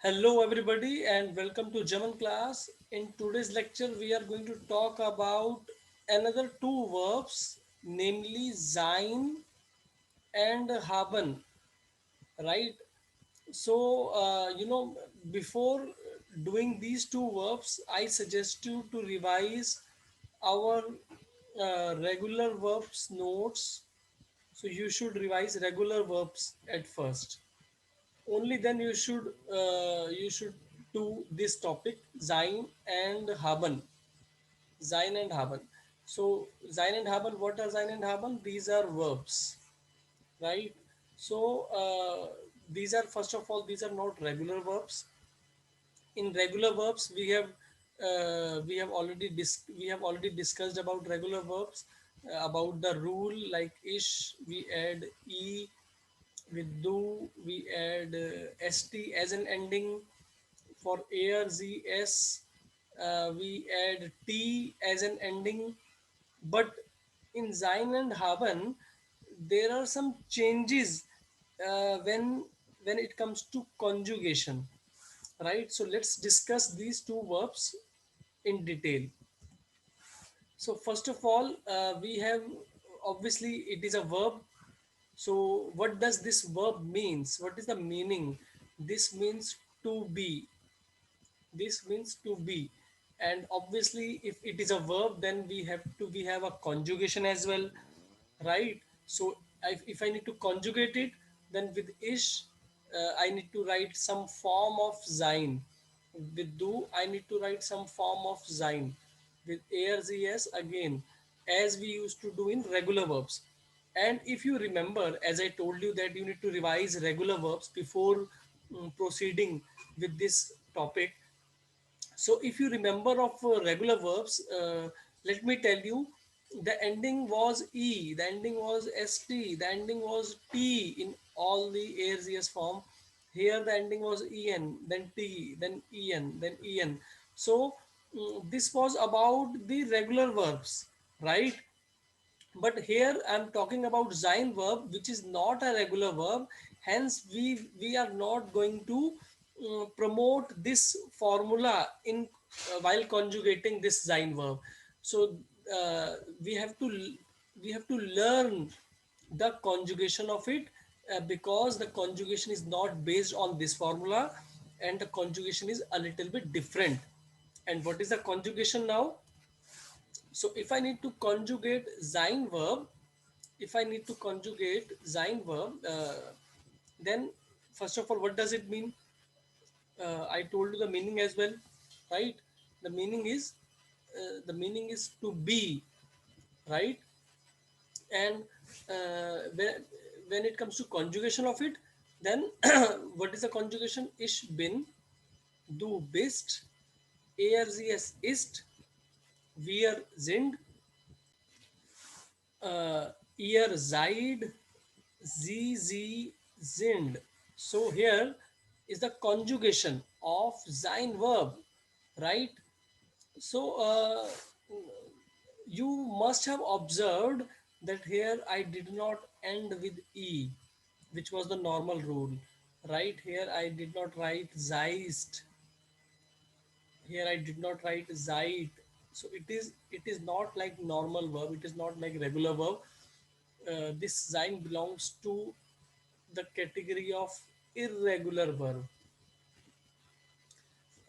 Hello, everybody, and welcome to German class. In today's lecture, we are going to talk about another two verbs, namely sein and haben. Right? So, before doing these two verbs, I suggest you to revise our regular verbs notes. So, you should revise regular verbs at first. Only then you should do this topic sein and haben. So sein and haben, what are sein and haben? These are verbs, right? So these are, first of all, these are not regular verbs. In regular verbs, we have already discussed about regular verbs, about the rule. Like ish, we add e. With do, we add st as an ending. For air, zs, we add t as an ending. But in sein and haben, there are some changes when it comes to conjugation, right? So let's discuss these two verbs in detail. So first of all, we have, obviously it is a verb. So what does this verb means? What is the meaning? This means to be. This means to be. And obviously if it is a verb, then we have a conjugation as well, right? So if I need to conjugate it, then with ish, I need to write some form of sein. With do, I need to write some form of sein. With airs, yes, again, as we used to do in regular verbs. And if you remember, as I told you, that you need to revise regular verbs before proceeding with this topic. So if you remember of regular verbs, let me tell you, the ending was e, the ending was st, the ending was t in all the airs yes form. Here the ending was en, then t, then en, then en. So this was about the regular verbs, right? But here I'm talking about sein verb, which is not a regular verb. Hence we are not going to promote this formula in while conjugating this sein verb. So uh, we have to we have to learn the conjugation of it, because the conjugation is not based on this formula, and the conjugation is a little bit different. And what is the conjugation now? So if I need to conjugate sein verb, if I need to conjugate sein verb, then first of all, what does it mean? I told you the meaning as well, right? The meaning is to be, right? And when it comes to conjugation of it, then what is the conjugation? Ich bin, du bist, er sie es ist, wir sind, ihr seid, sie sind. So here is the conjugation of sein verb, right? So you must have observed that here I did not end with e, which was the normal rule, right? Here I did not write zeist. Here I did not write zeit. So it is not like normal verb. It is not like regular verb. This sein belongs to the category of irregular verb,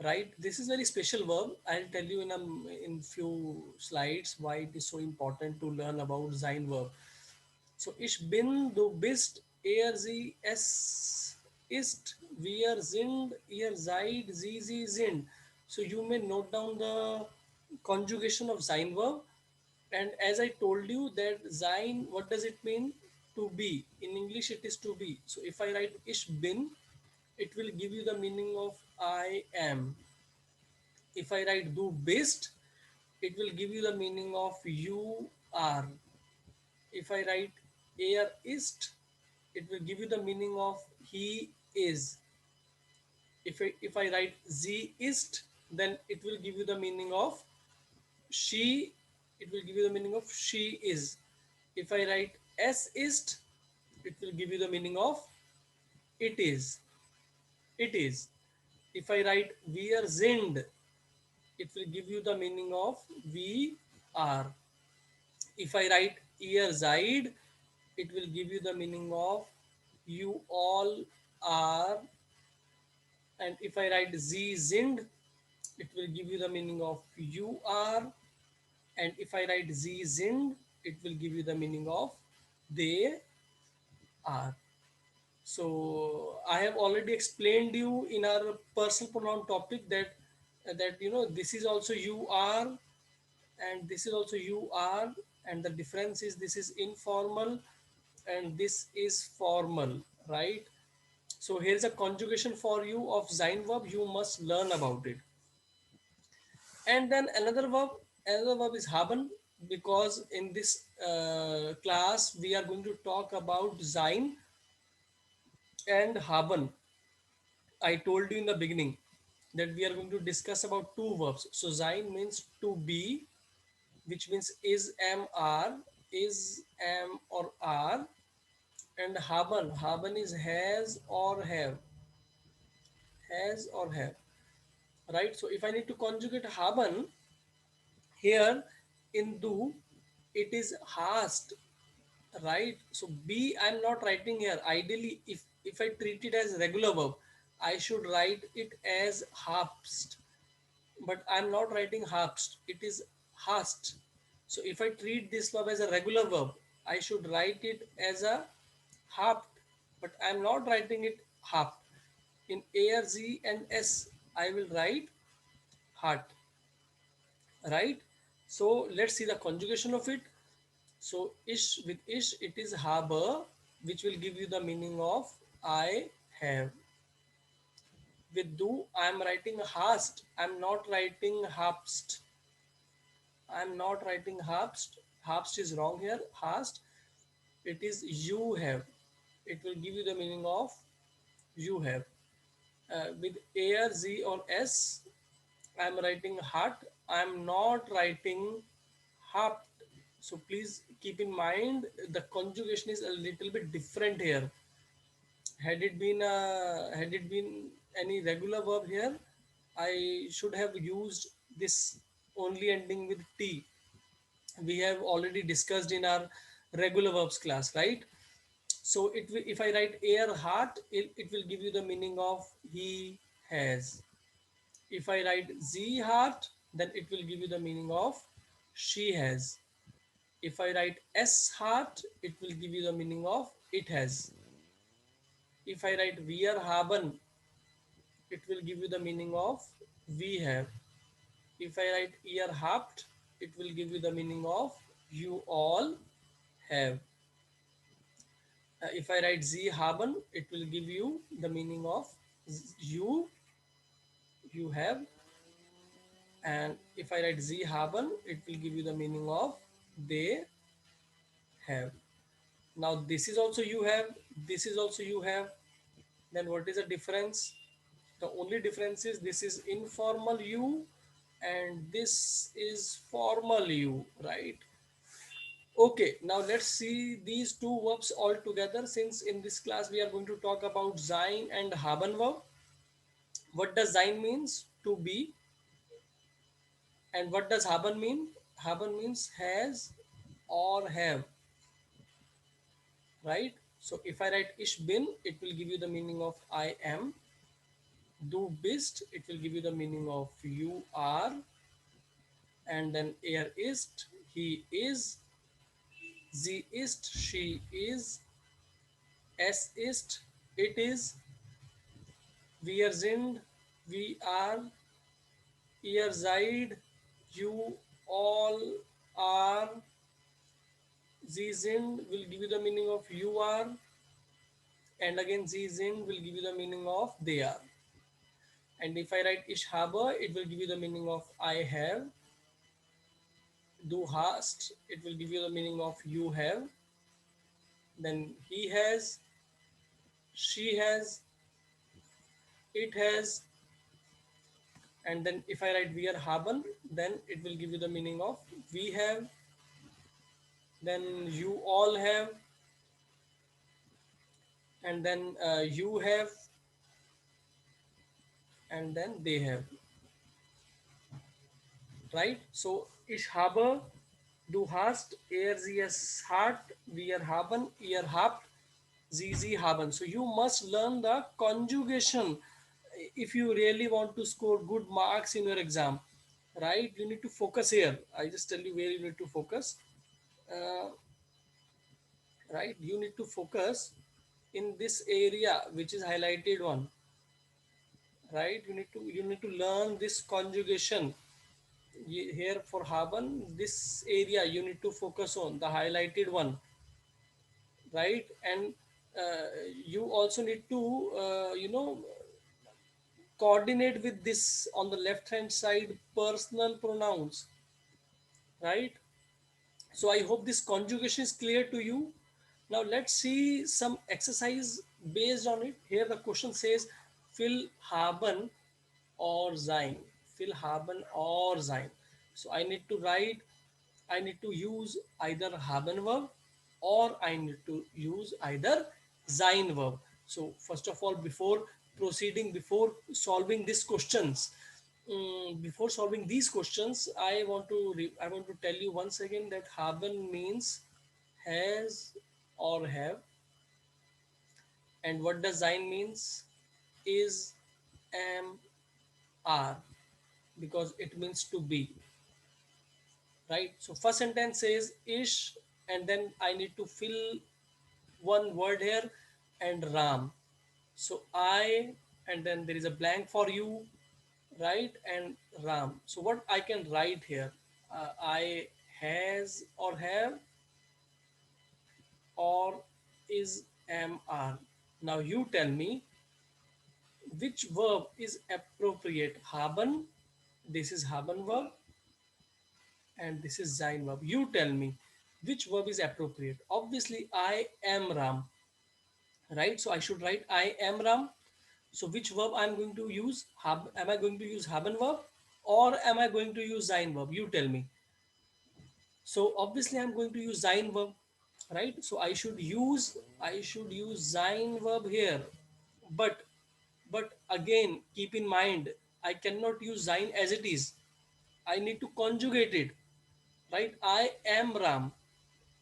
right? This is very special verb. I'll tell you in few slides why it is so important to learn about sein verb. So ich bin, du bist, er sie es ist, wir sind, ihr seid, sie sind. So you may note down the conjugation of sein verb. And as I told you that sein, what does it mean? To be. In English it is to be. So if I write ich bin, it will give you the meaning of I am. If I write du bist, it will give you the meaning of you are. If I write er ist, it will give you the meaning of he is. If I write sie ist, then it will give you the meaning of she, it will give you the meaning of she is. If I write es ist, it will give you the meaning of it is. It is. If I write wir sind, it will give you the meaning of we are. If I write ihr seid, it will give you the meaning of you all are. And if I write sie sind, it will give you the meaning of you are. And if I write sie sind, it will give you the meaning of they are. So I have already explained you in our personal pronoun topic that this is also you are and this is also you are, and the difference is this is informal and this is formal, right? So here is a conjugation for you of sein verb. You must learn about it. And then another verb is haben, because in this class we are going to talk about sein and haben. I told you in the beginning that we are going to discuss about two verbs. So sein means to be, which means is, am, are, is, am, or are, and haben is has or have, right? So if I need to conjugate haben here in do, it is hast, right? So be I'm not writing here. Ideally, if I treat it as regular verb, I should write it as habst, but I'm not writing habst. It is hast. So if I treat this verb as a regular verb, I should write it as a habt, but I'm not writing it habt. In A R Z and S, I will write heart, right? So let's see the conjugation of it. So ish, with ish, it is habe, which will give you the meaning of I have. With do, I am writing hast. I'm not writing habst. I'm not writing habst. Habst is wrong here. Hast. It is you have. It will give you the meaning of you have. With A or Z or S, I'm writing heart. I'm not writing hapt. So please keep in mind the conjugation is a little bit different here. Had it been any regular verb here, I should have used this only ending with T. We have already discussed in our regular verbs class, right? So if I write air heart, it will give you the meaning of he has. If I write z heart, then it will give you the meaning of she has. If I write s heart, it will give you the meaning of it has. If I write wir haben, it will give you the meaning of we have. If I write ihr habt, it will give you the meaning of you all have. If I write Sie haben, it will give you the meaning of you have. And if I write Sie haben, it will give you the meaning of they have. Now this is also you have, this is also you have. Then what is the difference? The only difference is this is informal you and this is formal you, right? Okay, now let's see these two verbs all together, since in this class we are going to talk about sein and haben verb. What does sein means? To be. And what does haben mean? Haben means has or have, right? So if I write ich bin, it will give you the meaning of I am. Du bist, it will give you the meaning of you are. And then er ist, he is. Sie ist, she is. Es ist, it is. Wir sind, we are. Ihr seid, you all are. Sie sind will give you the meaning of you are. And again, sie sind will give you the meaning of they are. And if I write ich habe, it will give you the meaning of I have. Du hast, it will give you the meaning of you have. Then he has, she has, it has. And then if I write wir haben, then it will give you the meaning of we have. Then you all have. And then you have. and then they have, right? So ich habe, du hast, sie es hat, wir haben, ihr habt, sie haben. So you must learn the conjugation if you really want to score good marks in your exam, right? You need to focus here. I just tell you where you need to focus, uh, right? You need to focus in this area which is highlighted one, right? You need to learn this conjugation. Here for haben, this area you need to focus on the highlighted one, right? And you also need to coordinate with this on the left hand side personal pronouns, right? So I hope this conjugation is clear to you. Now let's see some exercise based on it. Here the question says fill haben or sein. Fill haben or sein. So I need to use either haben verb or I need to use either sein verb. So first of all, before solving these questions, before solving these questions, I want to tell you once again that haben means has or have, and what does sein means is, am, are, because it means to be, right? So first sentence says ish, and then I need to fill one word here, and ram. So I, and then there is a blank for you, right? And ram. So what I can write here, I has or have, or is, am, are. Now you tell me which verb is appropriate. Haben, this is haben verb, and this is sein verb. You tell me which verb is appropriate. Obviously, I am Ram, right? So I should write I am Ram. So which verb I'm going to use? Am I going to use haben verb or am I going to use sein verb? You tell me. So obviously I'm going to use sein verb, right? So I should use sein verb here. But again keep in mind I cannot use sein as it is. I need to conjugate it, right? I am Ram.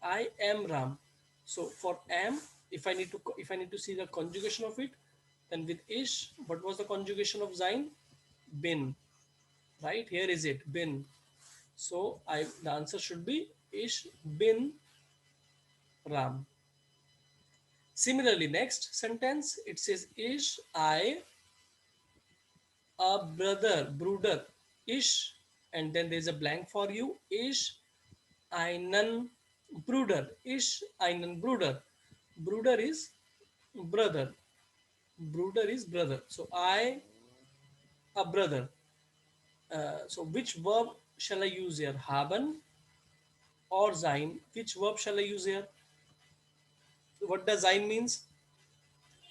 I am Ram. So for am, if I need to see the conjugation of it, then with ish, what was the conjugation of sein? Bin. Right? Here is it, bin. So the answer should be ish bin Ram. Similarly, next sentence it says ish I a brother, bruder, ish, and then there's a blank for you. Ish einen Bruder. Ish einen Bruder. Bruder is brother. Bruder is brother. So I a brother. So which verb shall I use here? Haben or sein? Which verb shall I use here? What does sein means?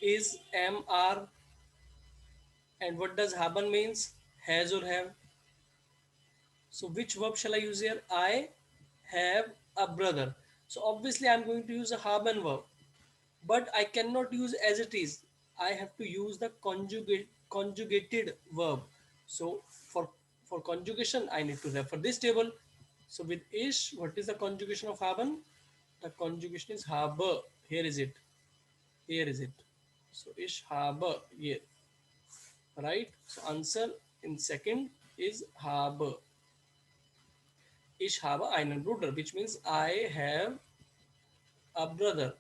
Is, am, are. And what does haben means? Has or have. So which verb shall I use here? I have a brother. So obviously I'm going to use a haben verb, but I cannot use as it is. I have to use the conjugated verb. So for conjugation, I need to refer this table. So with ish, what is the conjugation of haben? The conjugation is habe. Here is it. Here is it. So ish habe here, right? So answer in second is habe. Ich habe einen Bruder, which means I have a brother,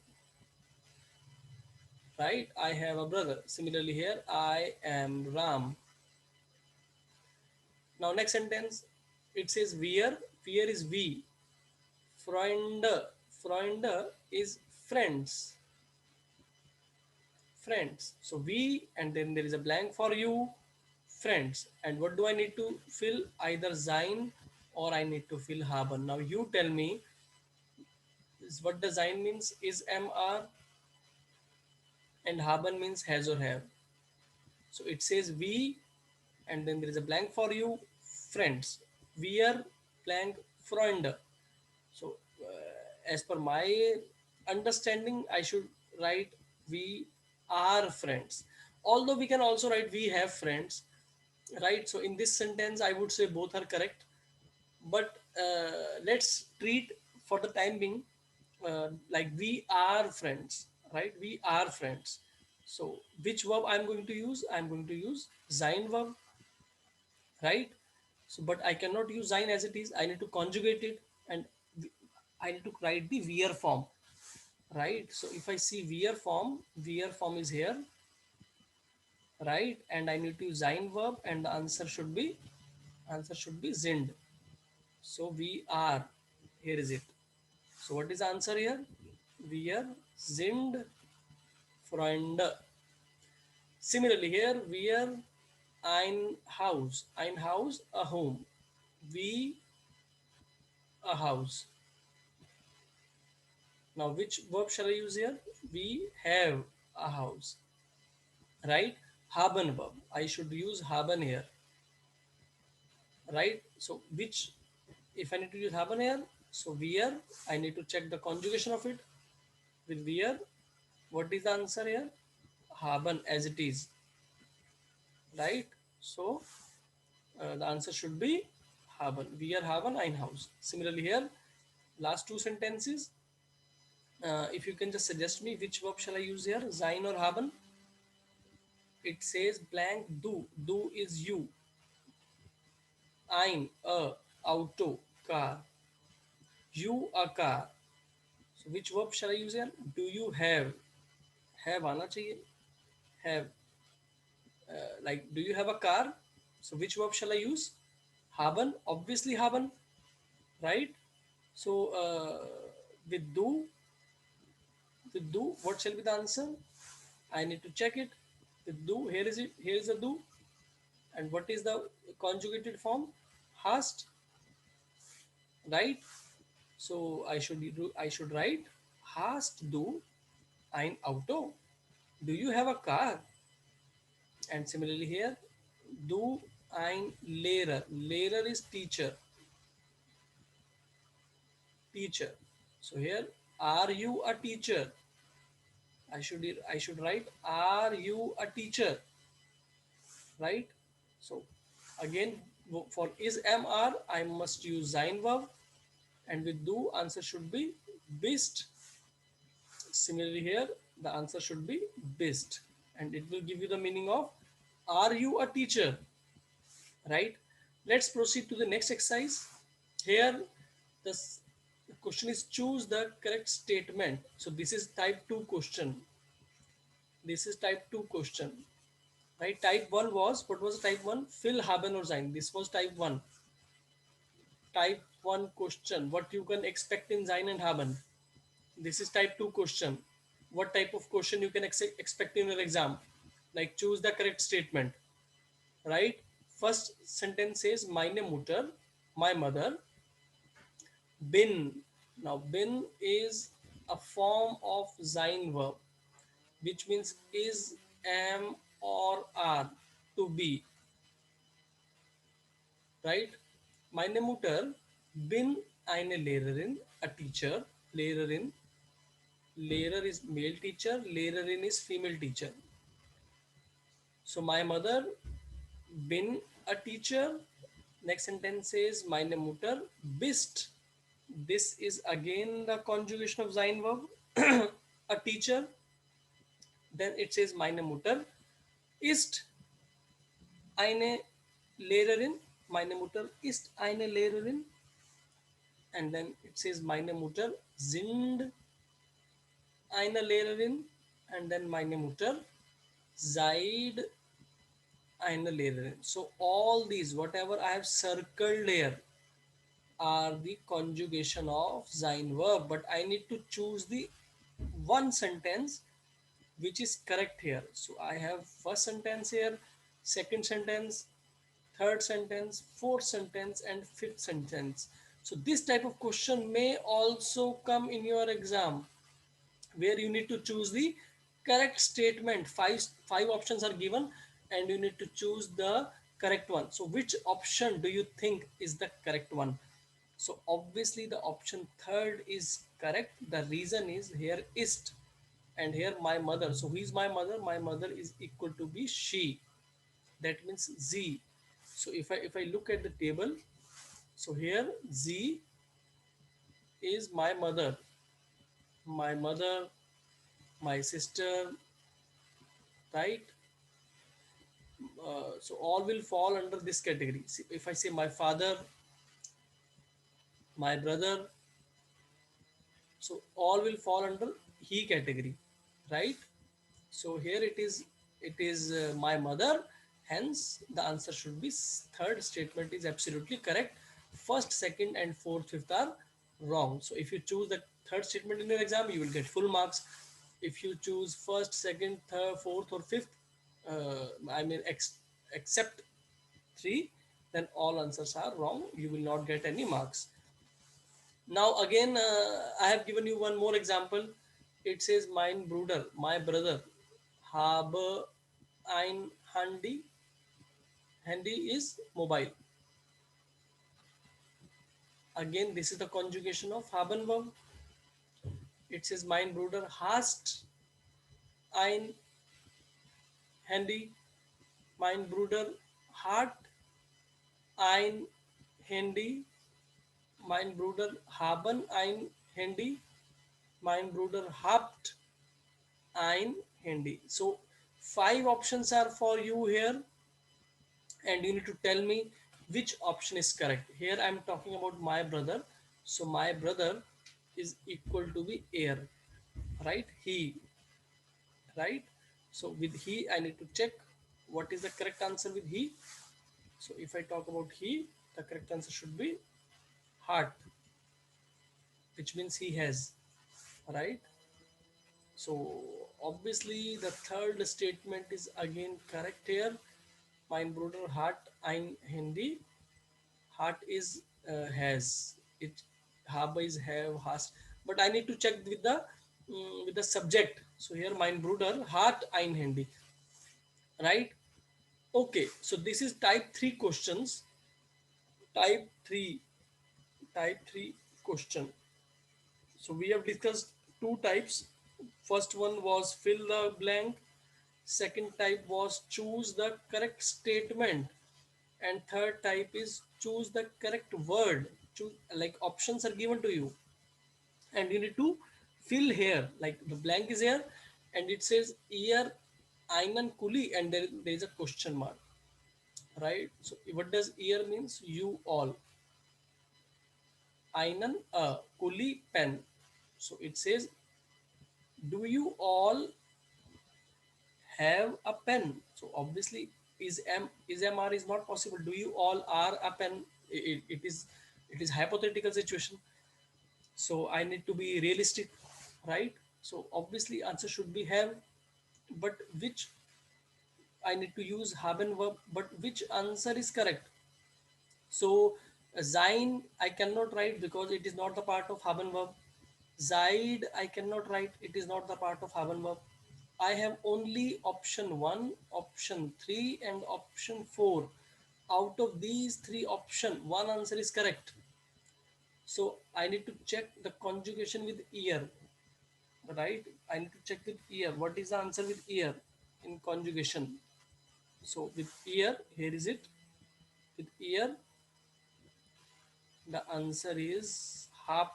right? I have a brother. Similarly here, I am Ram. Now next sentence, it says wir. Wir is we. Freunde. Freunde is friends. Friends. So we, and then there is a blank for you. Friends. And what do I need to fill? Either sein or I need to fill haben. Now you tell me, what the sein means is, am, are, and haben means has or have. So it says we, and then there is a blank for you, friends. Wir blank Freunde. So as per my understanding, I should write we are friends. Although we can also write we have friends, right? So in this sentence, I would say both are correct. But let's treat for the time being like we are friends, right? We are friends. So which verb I'm going to use? I'm going to use sein verb, right? So but I cannot use sein as it is. I need to conjugate it, and I need to write the wir form, right? So if I see wir form is here, right? And I need to use sein verb, and the answer should be sind. So we are, here is it. So what is the answer here? Wir sind Freunde. Similarly here, wir ein Haus, a home. We, a house. Now which verb shall I use here? We have a house, right? Haben verb. I should use haben here, right? So which, if I need to use haben here, so wir, I need to check the conjugation of it with wir. What is the answer here? Haben as it is, right? So the answer should be haben. Wir haben ein Haus. Similarly here, last two sentences. If you can just suggest me which verb shall I use here, sein or haben? It says blank du. Du is you. Ein, a, auto, car. You, a car. So which verb shall I use here? Do you have? Have आना चाहिए. Have. Like, do you have a car? So which verb shall I use? Haben. Obviously haben, right? So with do, what shall be the answer? I need to check it. With do, here is it. Here is the do. And what is the conjugated form? Hast, right? So I should write hast du ein Auto? Do you have a car? And similarly here, du ein Lehrer. Lehrer is teacher. Teacher. So here, are you a teacher? I should write, are you a teacher? Right? So again, for is am are, I must use sein verb, and with do, answer should be bist. Similarly here, the answer should be bist, and it will give you the meaning of are you a teacher, right? Let's proceed to the next exercise. Here the question is choose the correct statement. So this is type 2 question. This is type 2 question, right? Type 1 was, what was type 1? Fill haben or sein. This was type 1. Type 1 question, what you can expect in sein and haben. This is type 2 question. What type of question you can expect in your exam? Like choose the correct statement, right? First sentence says meine Mutter, my mother, bin. Now bin is a form of sein verb, which means is, am, or are, to be, right? Meine Mutter bin eine Lehrerin, a teacher. Lehrerin, Lehrer is male teacher, Lehrerin is female teacher. So my mother bin a teacher. Next sentence says meine Mutter bist. This is again the conjugation of sein verb, a teacher. Then it says meine Mutter ist eine Lehrerin. Meine Mutter ist eine Lehrerin. And then it says meine Mutter sind eine Lehrerin. And then meine Mutter seid eine Lehrerin. So all these, whatever I have circled here, are the conjugation of sein verb. But I need to choose the one sentence which is correct here. So I have first sentence here, second sentence, third sentence, fourth sentence, and fifth sentence. So this type of question may also come in your exam, where you need to choose the correct statement. Five options are given, and you need to choose the correct one. So which option do you think is the correct one? So obviously the option third is correct. The reason is here ist, and here my mother. So who is my mother? My mother is equal to be she. That means z. So if I look at the table, so here Z is my mother, my sister, right? So all will fall under this category. See, if I say my father, my brother, so all will fall under he category, right? So here it is my mother. Hence, the answer should be third statement is absolutely correct. First, second, and fourth, fifth are wrong. So if you choose the third statement in your exam, you will get full marks. If you choose first, second, third, fourth, or fifth, I mean except three, then all answers are wrong. You will not get any marks. Now again, I have given you one more example. It says mein Bruder, my brother, habe ein Handy. Handy is mobile. Again, this is the conjugation of haben verb. It says mein Bruder hast ein Handy. Mein Bruder hat ein Handy. Mein Bruder haben ein Handy. Mein Bruder habt ein Handy. So five options are for you here, and you need to tell me which option is correct. Here I am talking about my brother, so my brother is equal to be air, right? He, right? So with he I need to check what is the correct answer with he. So if I talk about he, the correct answer should be heart, which means he has, right? So obviously the third statement is again correct here. Mein Bruder hat ein Handy. Heart is has it. Habe is have, has, but I need to check with the subject. So here mein Bruder hat ein Handy, right? Okay, so this is type 3 questions. Type 3, type 3 question. So we have discussed two types. First one was fill the blank. Second type was choose the correct statement. And third type is choose the correct word. Choose, like options are given to you and you need to fill here, like the blank is here and it says ear einen kuli and there is a question mark, right? So what does ear means? You all. Einen kuli pen. So it says, do you all have a pen? So obviously is mr is not possible. Do you all are a pen? It is hypothetical situation. So I need to be realistic, right? So obviously answer should be have, but which I need to use haben verb, but which answer is correct? So sein I cannot write because it is not the part of haben verb. Zaid I cannot write, it is not the part of haben verb. I have only option 1, option 3 and option 4. Out of these three options, one answer is correct. So I need to check the conjugation with ear, right? I need to check with ear. What is the answer with ear in conjugation? So with ear, here is it. With ear, the answer is half.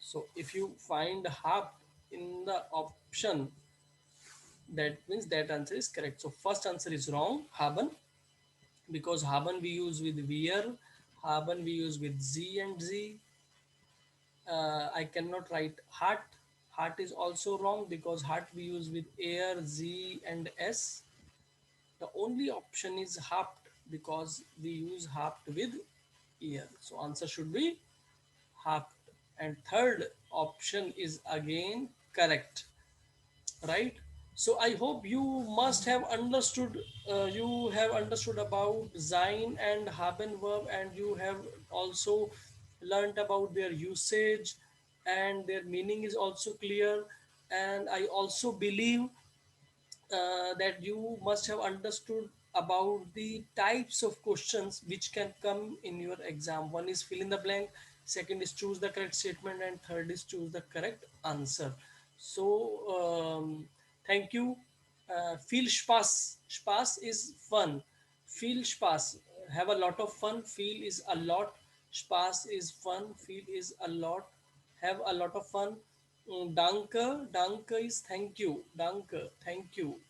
So if you find half in the option, that means that answer is correct. So first answer is wrong, haben, because haben we use with wear, haben we use with z and z. I cannot write heart. Heart is also wrong because heart we use with air, z and s. The only option is haft because we use haft with ear. So answer should be haft. And third option is again correct, right? So I hope you must have understood. You have understood about sein and haben verb, and you have also learned about their usage, and their meaning is also clear. And I also believe that you must have understood about the types of questions which can come in your exam. One is fill in the blank, second is choose the correct statement, and third is choose the correct answer. So thank you. Feel Spaß. Spaß is fun. Viel Spaß, have a lot of fun. Feel is a lot, Spaß is fun, feel is a lot, have a lot of fun. Danke, danke is thank you, danke, thank you.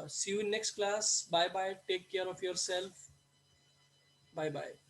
See you in next class. Bye bye, take care of yourself. Bye bye.